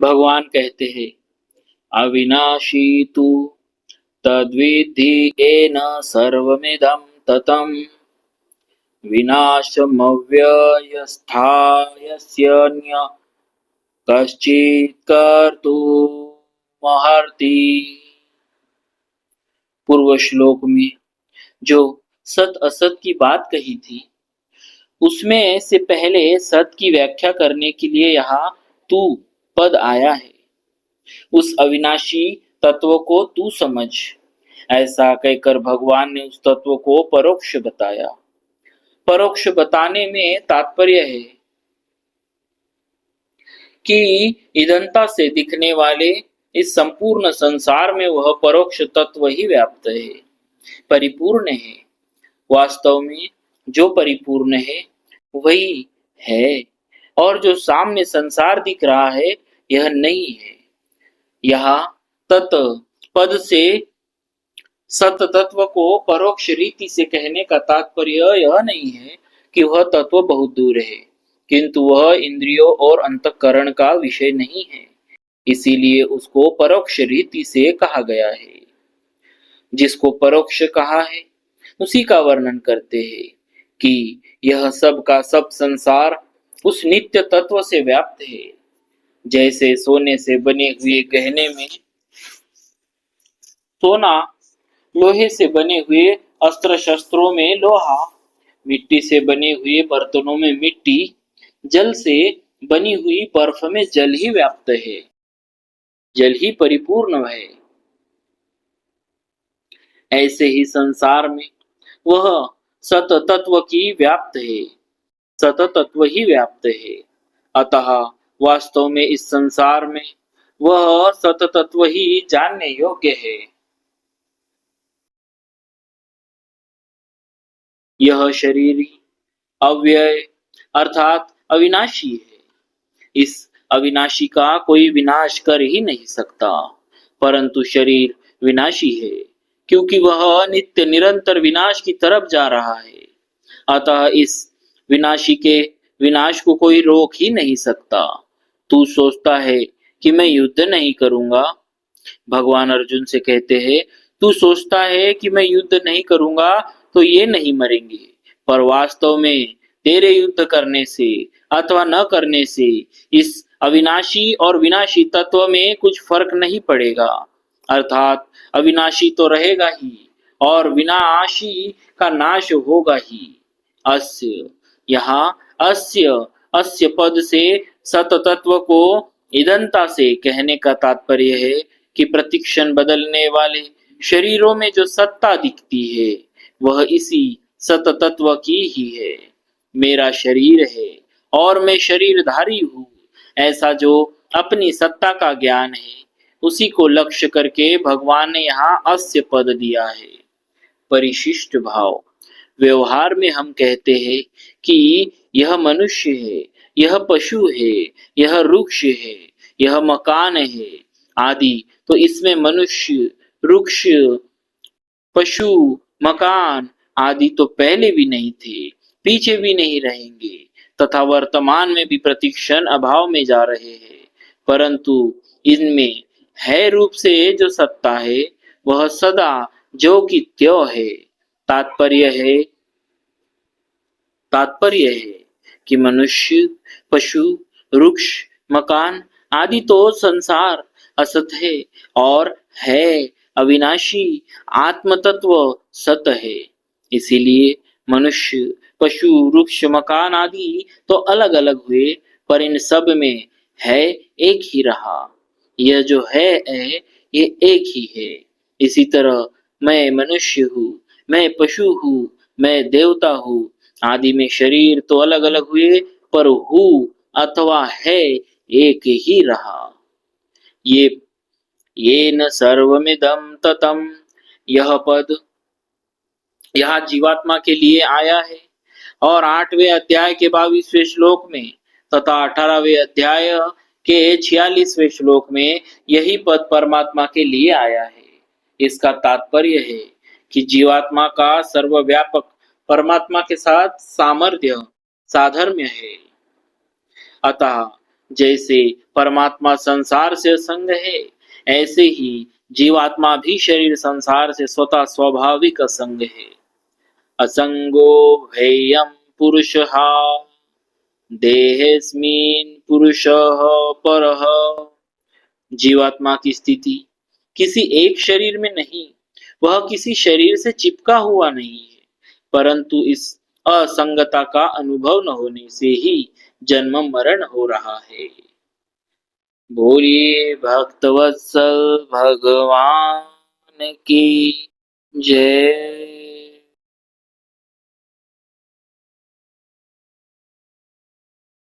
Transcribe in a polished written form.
भगवान कहते हैं अविनाशी तु तद्विद्धि येन सर्वमिदं ततं विनाशमव्ययस्थायस्य कश्चित् कर्तुमर्हति। पूर्व श्लोक में जो सत असत की बात कही थी उसमें से पहले सत की व्याख्या करने के लिए यहाँ तू पद आया है। उस अविनाशी तत्व को तू समझ, ऐसा कहकर भगवान ने उस तत्व को परोक्ष बताया। परोक्ष बताने में तात्पर्य है कि ईदंता से दिखने वाले इस संपूर्ण संसार में वह परोक्ष तत्व ही व्याप्त है, परिपूर्ण है। वास्तव में जो परिपूर्ण है वही है, और जो सामने संसार दिख रहा है यह नहीं है। यहाँ तत् पद से सत तत्व को परोक्ष रीति से कहने का तात्पर्य यह नहीं है कि वह तत्व बहुत दूर है, किंतु वह इंद्रियों और अंतःकरण का विषय नहीं है, इसीलिए उसको परोक्ष रीति से कहा गया है। जिसको परोक्ष कहा है उसी का वर्णन करते हैं कि यह सब का सब संसार उस नित्य तत्व से व्याप्त है। जैसे सोने से बने हुए गहने में सोना, लोहे से बने हुए अस्त्र शस्त्रों में लोहा, मिट्टी से बने हुए बर्तनों में मिट्टी, जल से बनी हुई बर्फ में जल ही व्याप्त है, जल ही परिपूर्ण है। ऐसे ही संसार में वह सत तत्व की व्याप्त है, सत तत्व ही व्याप्त है। अतः वास्तव में इस संसार में वह सत तत्व ही जानने योग्य है। यह शरीर अव्यय अर्थात अविनाशी है। इस अविनाशी का कोई विनाश कर ही नहीं सकता, परंतु शरीर विनाशी है क्योंकि वह नित्य निरंतर विनाश की तरफ जा रहा है। अतः इस विनाशी के विनाश को कोई रोक ही नहीं सकता। तू सोचता है कि मैं युद्ध नहीं करूंगा, भगवान अर्जुन से कहते हैं तू सोचता है कि मैं युद्ध नहीं करूंगा तो ये नहीं मरेंगे, पर वास्तव में तेरे युद्ध करने से अथवा न करने से इस अविनाशी और विनाशी तत्व में कुछ फर्क नहीं पड़ेगा। अर्थात अविनाशी तो रहेगा ही और विनाशी का नाश होगा ही। अस्य, यहाँ अस्य अस्य पद से सत तत्व को ईदंता से कहने का तात्पर्य है कि प्रतिक्षण बदलने वाले शरीरों में जो सत्ता दिखती है वह इसी सत तत्व की ही है। मेरा शरीर है और मैं शरीरधारी हूँ, ऐसा जो अपनी सत्ता का ज्ञान है उसी को लक्ष्य करके भगवान ने यहाँ अस्य पद दिया है। परिशिष्ट भाव व्यवहार में हम कहते हैं कि यह मनुष्य है, यह पशु है, यह वृक्ष है, यह मकान है आदि। तो इसमें मनुष्य, वृक्ष, पशु, मकान आदि तो पहले भी नहीं थे, पीछे भी नहीं रहेंगे तथा वर्तमान में भी प्रतिक्षण अभाव में जा रहे हैं, परंतु इनमें है रूप से जो सत्ता है वह सदा जो कि त्यों है। तात्पर्य है कि मनुष्य, पशु, वृक्ष, मकान आदि तो संसार असत है और है अविनाशी आत्म तत्व सत है। इसीलिए मनुष्य, पशु, वृक्ष, मकान आदि तो अलग अलग हुए, पर इन सब में है एक ही रहा। यह जो है ये एक ही है। इसी तरह मैं मनुष्य हूँ, मैं पशु हूँ, मैं देवता हूँ आदि में शरीर तो अलग अलग हुए, पर हूँ अथवा है एक ही रहा। ये न सर्वमिदं ततम, यह पद यहाँ जीवात्मा के लिए आया है और 8वें अध्याय के 22वें श्लोक में तथा 18वें अध्याय के 46वें श्लोक में यही पद परमात्मा के लिए आया है। इसका तात्पर्य है कि जीवात्मा का सर्वव्यापक परमात्मा के साथ सामर्थ्य, साधर्म्य है। अतः जैसे परमात्मा संसार से असंग है, ऐसे ही जीवात्मा भी शरीर संसार से स्वतः स्वाभाविक असंग है। असंगो हेयं पुरुषः देहेऽस्मिन् पुरुषः परः। जीवात्मा की स्थिति किसी एक शरीर में नहीं, वह किसी शरीर से चिपका हुआ नहीं है, परंतु इस असंगता का अनुभव न होने से ही जन्म मरण हो रहा है। बोलिए भक्तवत्सल भगवान की जय।